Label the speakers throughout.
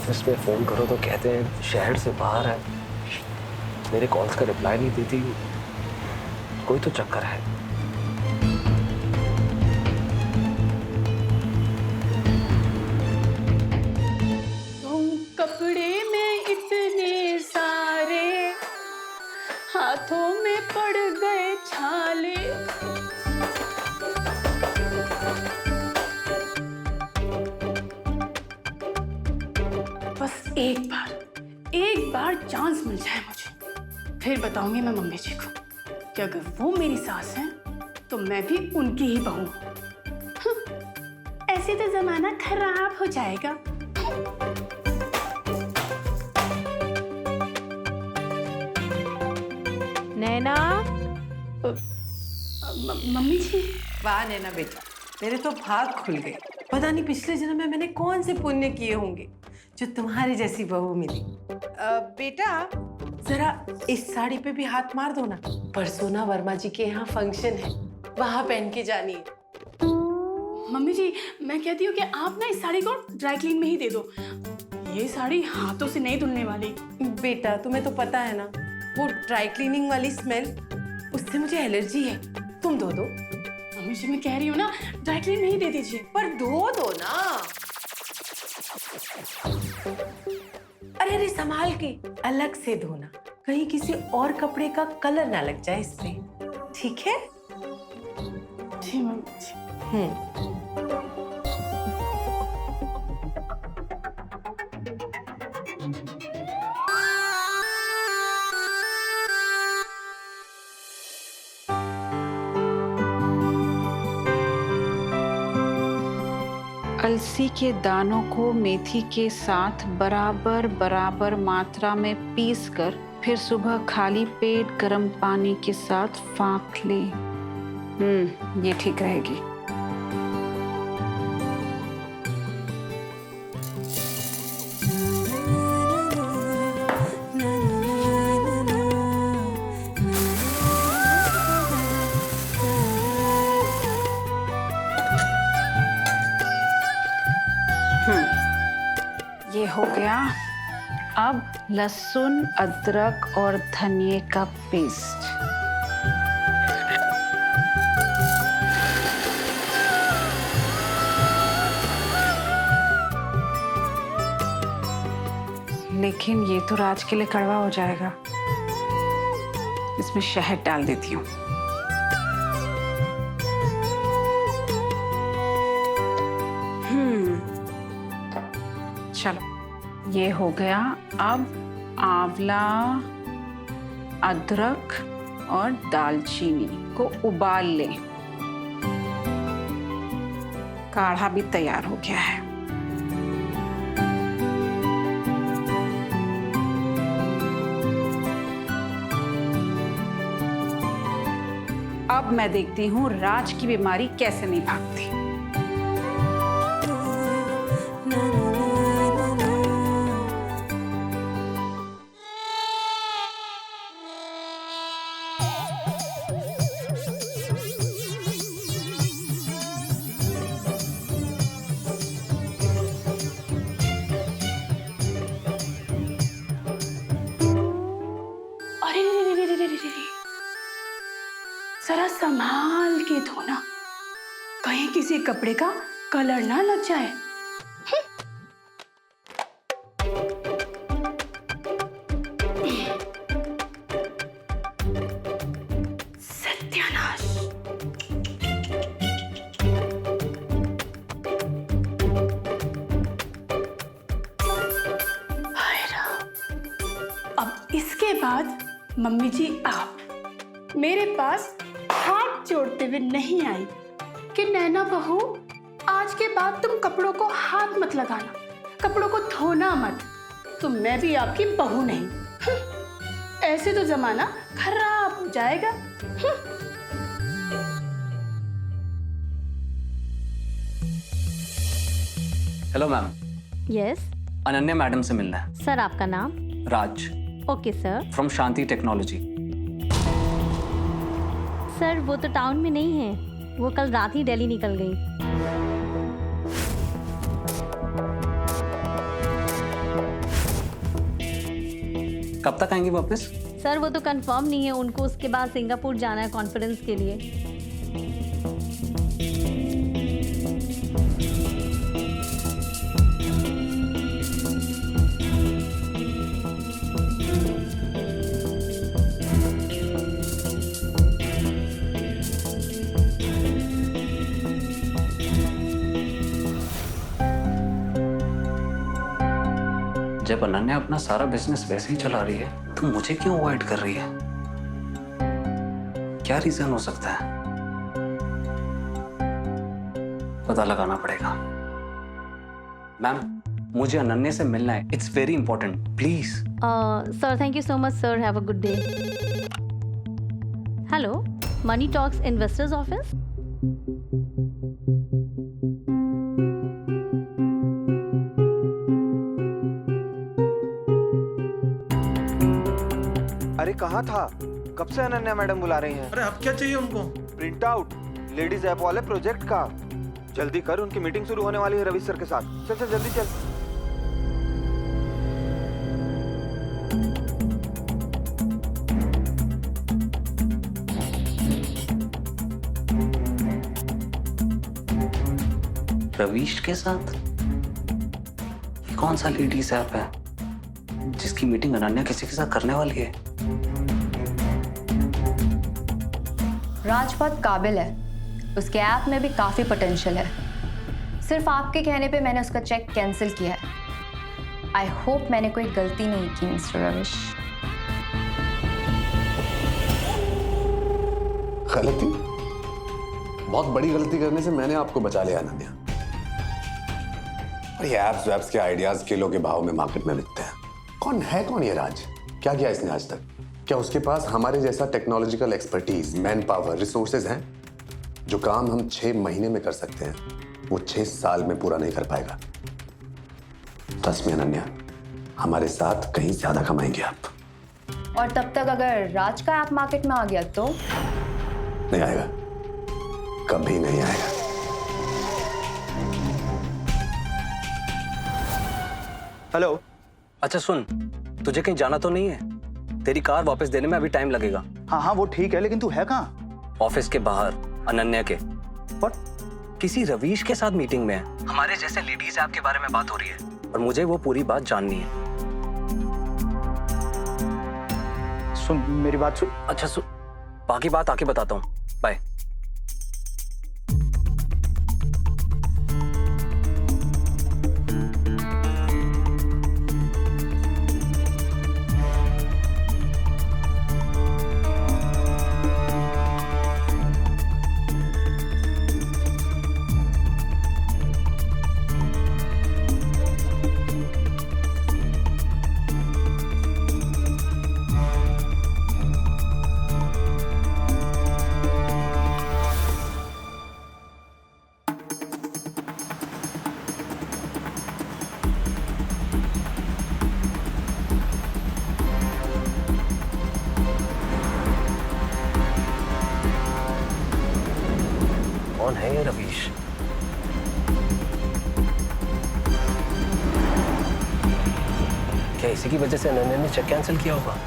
Speaker 1: Office में phone करो तो कहते हैं शहर से बाहर है, मेरे कॉल्स का रिप्लाई नहीं देती, कोई तो चक्कर है।
Speaker 2: तुम कपड़े में इतने सारे, हाथों में पड़ गए छाले। बस एक बार चांस मिल जाए मुझे, फिर बताऊंगी मैं मम्मी जी को कि अगर वो मेरी सास हैं तो मैं भी उनकी ही बहू हूं। ऐसे तो जमाना खराब हो जाएगा।
Speaker 3: नैना।
Speaker 2: मम्मी जी।
Speaker 3: वाह नैना बेटा, तेरे तो भाग खुल गए। पता नहीं पिछले जन्म में मैंने कौन से पुण्य किए होंगे जो तुम्हारी जैसी बहू मिली। बेटा जरा इस साड़ी पे भी हाथ मार दो ना, परसों ना वर्मा जी के यहाँ फंक्शन है, वहां पहन के जानिए।
Speaker 2: मम्मी जी मैं कहती हूँ कि आप ना इस साड़ी को ड्राई क्लीन में ही दे दो, ये साड़ी हाथों से नहीं धुलने वाली।
Speaker 3: बेटा तुम्हें तो पता है ना, वो ड्राई क्लीनिंग वाली स्मेल, उससे मुझे एलर्जी है। तुम धो दो।
Speaker 2: मम्मी जी मैं कह रही हूँ ना, ड्राई क्लीन में ही दे दीजिए।
Speaker 3: पर धो दो ना। अरे संभाल के, अलग से धोना, कहीं किसी और कपड़े का कलर ना लग जाए इस पे, ठीक है?
Speaker 2: जी मम्मी जी।
Speaker 4: अलसी के दानों को मेथी के साथ बराबर बराबर मात्रा में पीसकर फिर सुबह खाली पेट गर्म पानी के साथ फाँक ले। ये ठीक रहेगी। ये हो गया। अब लहसुन, अदरक और धनिए का पेस्ट। लेकिन ये तो राज के लिए कड़वा हो जाएगा, इसमें शहद डाल देती हूँ। चलो ये हो गया। अब आंवला, अदरक और दालचीनी को उबाल लें। काढ़ा भी तैयार हो गया है। अब मैं देखती हूँ राज की बीमारी कैसे नहीं भागती।
Speaker 2: जरा संभाल के धोना, कहीं किसी कपड़े का कलर ना लग जाए। सत्यानाश। हाय राम। अब इसके बाद मम्मी जी आप मेरे पास हाथ जोड़ते हुए नहीं आई कि नैना बहू आज के बाद तुम कपड़ों को हाथ मत लगाना, कपड़ों को धोना मत, तो मैं भी आपकी बहू नहीं। ऐसे तो जमाना खराब हो जाएगा।
Speaker 1: Hello ma'am.
Speaker 5: Yes
Speaker 1: Ananya madam से मिलना है।
Speaker 5: सर, आपका नाम?
Speaker 1: Raj.
Speaker 5: Okay sir.
Speaker 1: From Shanti technology.
Speaker 5: Sir वो तो टाउन में नहीं है, वो कल रात ही दिल्ली निकल गई।
Speaker 6: कब तक आएंगे वापस?
Speaker 5: सर वो तो कंफर्म नहीं है, उनको उसके बाद सिंगापुर जाना है कॉन्फ्रेंस के लिए।
Speaker 6: जब अनन्या अपना सारा बिजनेस वैसे ही चला रही है तो मुझे क्यों अवॉइड कर रही है? क्या रीजन हो सकता है? पता लगाना पड़ेगा। मैम, मुझे अनन्या से मिलना है। It's very important, please.
Speaker 5: Sir thank you so much sir, have a good day. Hello, money talks investors office.
Speaker 7: अरे कहाँ था? कब से अनन्या मैडम बुला रही हैं?
Speaker 8: अरे अब क्या चाहिए उनको?
Speaker 7: प्रिंट आउट लेडीज ऐप वाले प्रोजेक्ट का। जल्दी कर, उनकी मीटिंग शुरू होने वाली है रवि सर के साथ। चल चल जल्दी चल।
Speaker 6: रवीश के साथ? ये कौन सा लेडीज ऐप है जिसकी मीटिंग अनन्या किसी के साथ करने वाली है?
Speaker 9: राज बहुत काबिल है, उसके ऐप में भी काफ़ी पोटेंशियल है। सिर्फ आपके कहने पे मैंने उसका चेक कैंसिल किया है। आई होप मैंने कोई गलती नहीं की मिस्टर रविश।
Speaker 10: गलती? बहुत बड़ी गलती करने से मैंने आपको बचा लिया अनन्या। और ये एप्स वेप्स के आइडियाज किलो के भाव में मार्केट में बिकते हैं। कौन ये राज? क्या किया इसने आज तक? क्या उसके पास हमारे जैसा technological expertise, man power, resources हैं? जो काम हम 6 महीने में कर सकते हैं वो 6 साल में पूरा नहीं कर पाएगा। ट्रस्ट मी अनन्या, हमारे साथ कहीं ज्यादा कमाएंगे आप।
Speaker 9: और तब तक अगर राज का ऐप मार्केट में आ गया तो?
Speaker 10: नहीं आएगा, कभी नहीं आएगा।
Speaker 7: हेलो।
Speaker 6: अच्छा सुन, तुझे कहीं जाना तो नहीं है? तेरी कार वापस देने में अभी टाइम लगेगा।
Speaker 7: हाँ वो ठीक है, लेकिन तू है कहाँ?
Speaker 6: ऑफिस के बाहर, अनन्या के।
Speaker 7: What?
Speaker 6: किसी रवीश के साथ मीटिंग में है। हमारे जैसे लेडीज ऐप के बारे में बात हो रही है और मुझे वो पूरी बात जाननी है।
Speaker 7: सुन मेरी बात सुन।
Speaker 6: अच्छा सुन, बाकी बात आके बताता हूँ। बाय।
Speaker 1: कौन है ये रवीश? क्या इसी की वजह से अनन्या ने चेक कैंसिल किया होगा?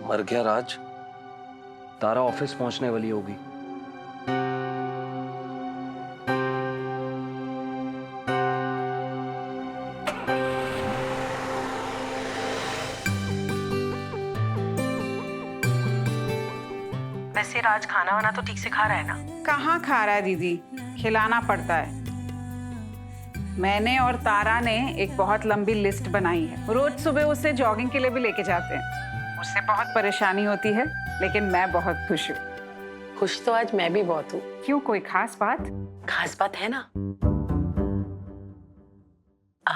Speaker 6: मर गया राज। तारा ऑफिस पहुंचने वाली होगी।
Speaker 3: वैसे राज खाना वाना तो ठीक से खा रहा है ना?
Speaker 4: कहाँ खा रहा है दीदी, खिलाना पड़ता है। मैंने और तारा ने एक बहुत लंबी लिस्ट बनाई है। रोज सुबह उसे जॉगिंग के लिए भी लेके जाते हैं। उससे बहुत परेशानी होती है, लेकिन मैं बहुत खुश हूँ।
Speaker 3: खुश तो आज मैं भी बहुत हूँ।
Speaker 4: क्यों, कोई खास बात?
Speaker 3: खास बात है ना,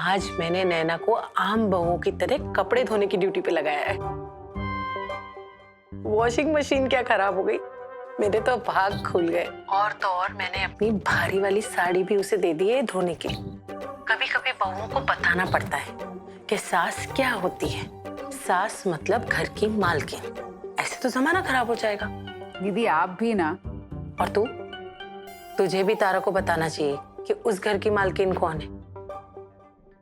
Speaker 3: आज मैंने नैना को आम बहुओं की तरह कपड़े धोने की ड्यूटी पे लगाया है। वॉशिंग मशीन क्या खराब हो गई, मेरे तो भाग खुल गए। और तो और मैंने अपनी भारी वाली साड़ी भी उसे दे दी है धोने के लिए। कभी कभी बहुओं को बताना पड़ता है कि सास क्या होती है। सास मतलब घर की मालकिन। ऐसे तो जमाना खराब हो जाएगा।
Speaker 4: दीदी आप भी ना।
Speaker 3: और तू, तुझे भी तारा को बताना चाहिए कि उस घर की मालकिन कौन है।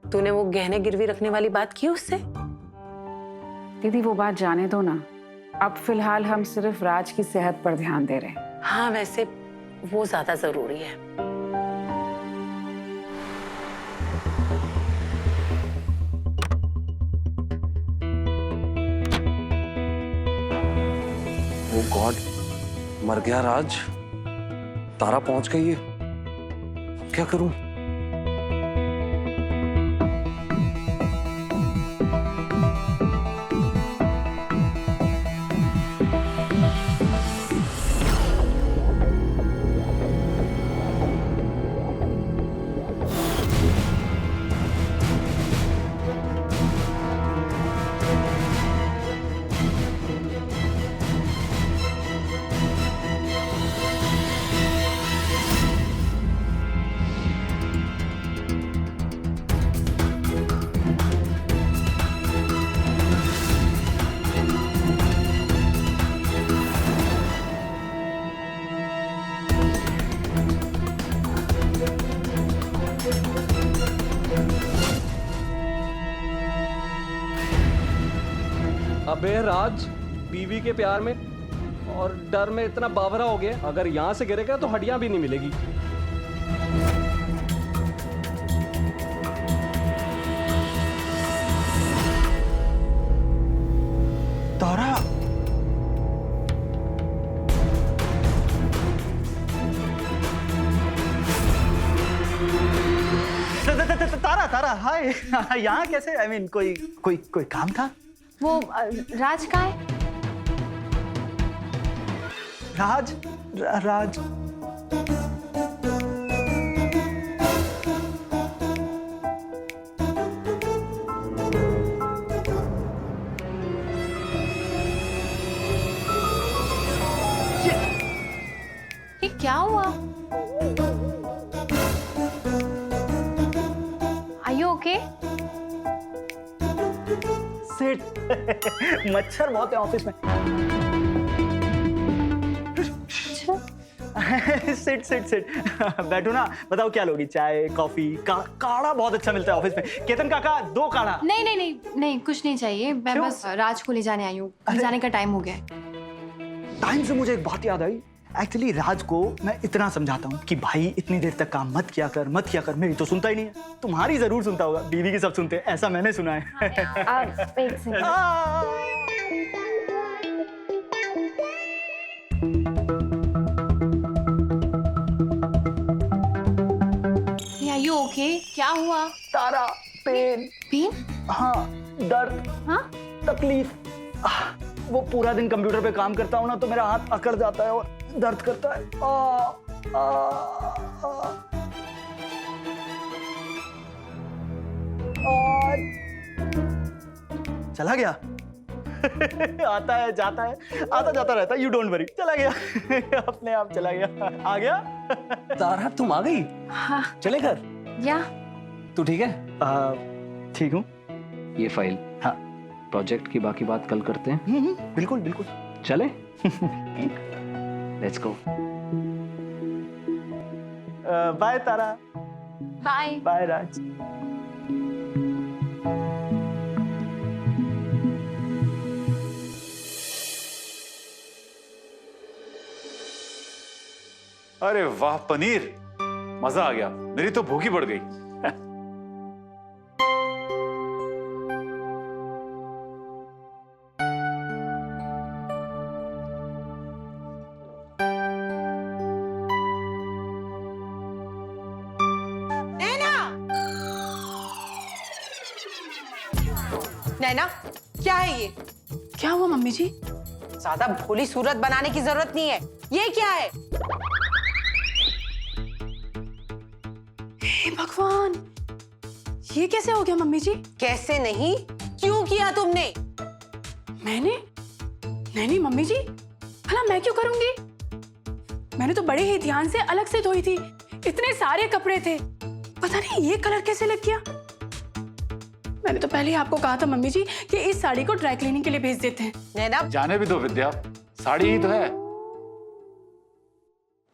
Speaker 3: तूने वो गहने गिरवी रखने वाली बात की उससे?
Speaker 4: दीदी वो बात जाने दो ना, अब फिलहाल हम सिर्फ राज की सेहत पर ध्यान दे रहे हैं।
Speaker 3: हाँ वैसे वो ज्यादा जरूरी है।
Speaker 1: ओ गॉड, मर गया राज। तारा पहुंच गई है, क्या करूं?
Speaker 8: अबे राज, बीवी के प्यार में और डर में इतना बावरा हो गया, अगर यहां से गिरेगा तो हड्डियां भी नहीं मिलेगी।
Speaker 7: तारा, तारा तारा हाय। यहाँ कैसे? आई मीन कोई कोई कोई काम था?
Speaker 9: वो राज कहाँ है?
Speaker 7: राज राज
Speaker 9: ये क्या हुआ? Are you okay?
Speaker 7: सिट। मच्छर बहुत है ऑफिस में। Sit sit sit. बैठो ना, बताओ क्या लोगी? चाय, कॉफी, काढ़ा बहुत अच्छा मिलता है ऑफिस में। केतन काका 2 काढ़ा।
Speaker 9: नहीं नहीं नहीं नहीं, कुछ नहीं चाहिए। मैं
Speaker 7: क्यों?
Speaker 9: बस राज को ले जाने आई हूँ। जाने का टाइम हो गया है।
Speaker 7: टाइम से मुझे एक बात याद आई। एक्चुअली राज को मैं इतना समझाता हूँ कि भाई इतनी देर तक काम मत किया कर, मत किया कर। मेरी तो सुनता ही नहीं है। तुम्हारी जरूर सुनता होगा, बीवी की सब सुनते हैं, ऐसा मैंने सुना है।
Speaker 9: एक सेकंड। Are you okay? क्या हुआ?
Speaker 7: तारा, पेन।
Speaker 9: पेन?
Speaker 7: हाँ, दर्द।
Speaker 9: हाँ?
Speaker 7: तकलीफ। वो पूरा दिन कंप्यूटर पे काम करता हूँ ना, तो मेरा हाथ अकड़ जाता है और दर्द करता है। चला गया। आता है जाता है, आता जाता रहता है। You don't worry. चला गया। अपने आप चला गया। आ गया।
Speaker 1: तारा तुम आ गई?
Speaker 9: हाँ।
Speaker 1: चले घर?
Speaker 9: या?
Speaker 1: तू ठीक है?
Speaker 7: ठीक हूँ।
Speaker 1: ये फाइल,
Speaker 7: हाँ,
Speaker 1: प्रोजेक्ट की बाकी बात कल करते हैं।
Speaker 7: बिल्कुल बिल्कुल।
Speaker 1: चले? Let's go.
Speaker 7: Bye Tara.
Speaker 9: Bye.
Speaker 7: Bye Raj.
Speaker 11: अरे वाह पनीर, मजा आ गया। मेरी तो भूख ही बढ़ गई।
Speaker 3: नैना, क्या है ये?
Speaker 2: क्या हुआ मम्मी जी?
Speaker 3: ज्यादा भोली सूरत बनाने की जरूरत नहीं है। ये क्या है?
Speaker 2: हे भगवान, ये कैसे हो गया मम्मी जी?
Speaker 3: कैसे नहीं, क्यों किया तुमने?
Speaker 2: मैंने? नहीं मम्मी जी, भला मैं क्यों करूंगी? मैंने तो बड़े ही ध्यान से अलग से धोई थी। इतने सारे कपड़े थे, पता नहीं ये कलर कैसे लग गया। मैंने तो पहले ही आपको कहा था मम्मी जी कि इस साड़ी को ड्राई क्लीनिंग के लिए भेज देते हैं।
Speaker 3: नैना,
Speaker 11: जाने भी दो विद्या, साड़ी ही तो है।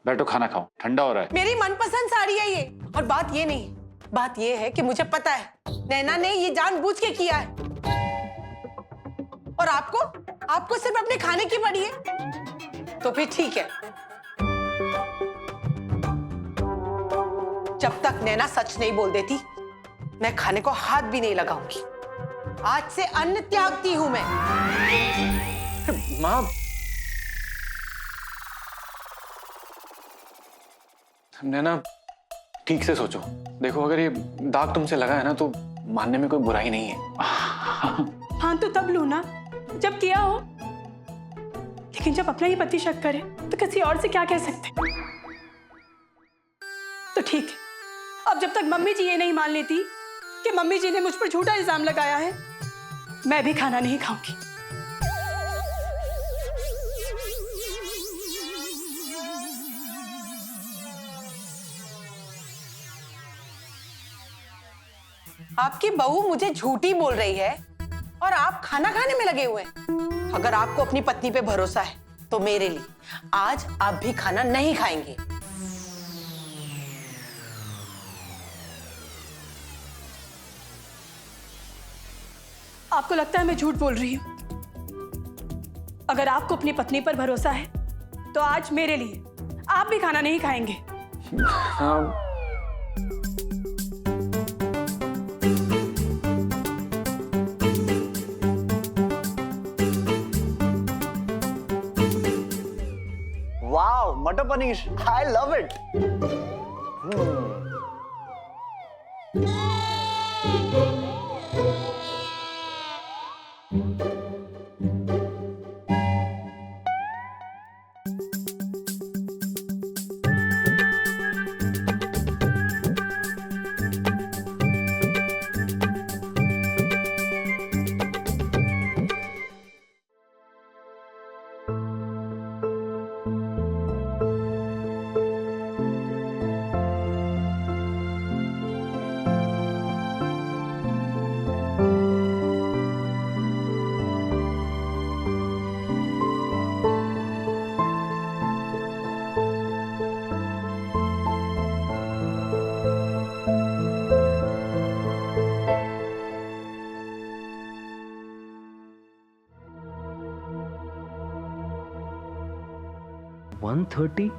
Speaker 11: बैठो खाना खाओ, ठंडा हो रहा है।
Speaker 3: मेरी मनपसंद साड़ी है ये। और बात ये नहीं, बात ये है कि मुझे पता है नैना ने ये जानबूझ के किया है। और आपको सिर्फ अपने खाने की पड़ी है। तो फिर ठीक है, जब तक नैना सच नहीं बोल देती मैं खाने को हाथ भी नहीं लगाऊंगी। आज से अन्न त्यागती हूं मैं।
Speaker 6: माँ, नैना ठीक से सोचो। देखो, अगर ये दाग तुमसे लगा है ना तो मानने में कोई बुराई नहीं है।
Speaker 2: हाँ तो तब लू ना जब किया हो, लेकिन जब अपना ही पति शक करे तो किसी और से क्या कह सकते। तो ठीक है, अब जब तक मम्मी जी ये नहीं मान लेती कि मम्मी जी ने मुझ पर झूठा इल्जाम लगाया है, मैं भी खाना नहीं खाऊंगी।
Speaker 3: आपकी बहू मुझे झूठी बोल रही है और आप खाना खाने में लगे हुए हैं। अगर आपको अपनी पत्नी पे भरोसा है तो मेरे लिए आज आप भी खाना नहीं खाएंगे।
Speaker 2: आपको लगता है मैं झूठ बोल रही हूं? अगर आपको अपनी पत्नी पर भरोसा है तो आज मेरे लिए आप भी खाना नहीं खाएंगे।
Speaker 6: हाँ,
Speaker 7: वाओ, मटर पनीर, आई लव इट।
Speaker 1: $130?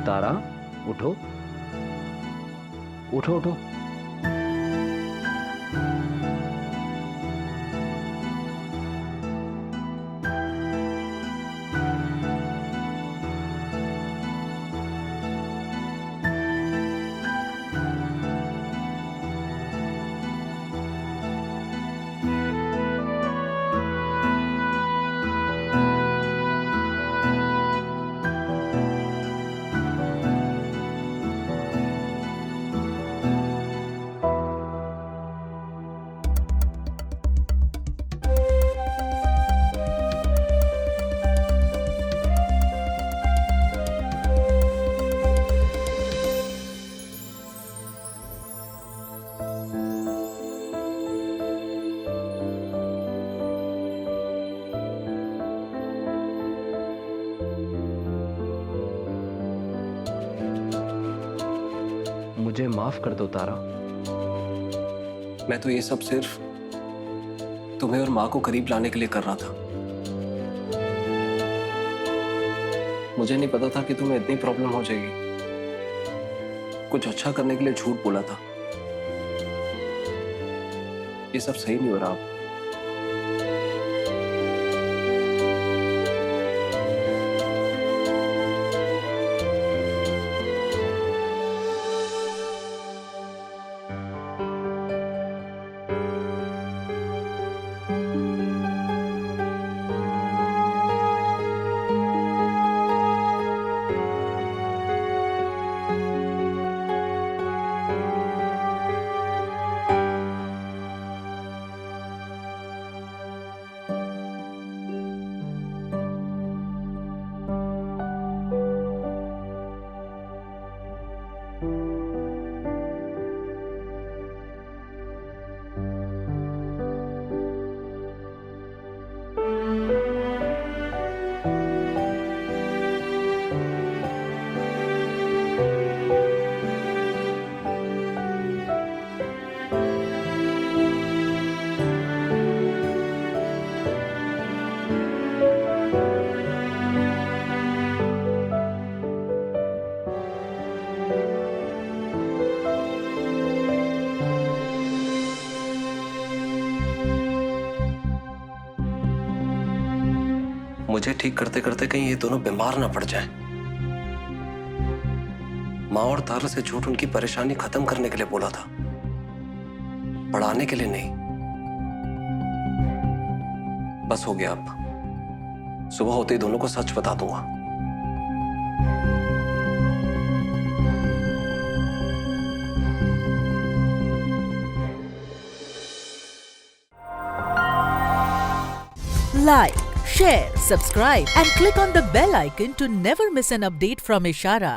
Speaker 1: तारा, उठो उठो उठो। मुझे माफ कर दो तारा।
Speaker 6: मैं तो ये सब सिर्फ तुम्हें और माँ को करीब लाने के लिए कर रहा था। मुझे नहीं पता था कि तुम्हें इतनी प्रॉब्लम हो जाएगी। कुछ अच्छा करने के लिए झूठ बोला था। ये सब सही नहीं हो रहा।
Speaker 1: मुझे ठीक करते करते कहीं ये दोनों बीमार ना पड़ जाएं। माँ और तारा से झूठ उनकी परेशानी खत्म करने के लिए बोला था, बढ़ाने के लिए नहीं। बस हो गया, अब सुबह होते ही दोनों को सच बता दूंगा।
Speaker 12: Like, share, subscribe and click on the bell icon to never miss an update from Ishara.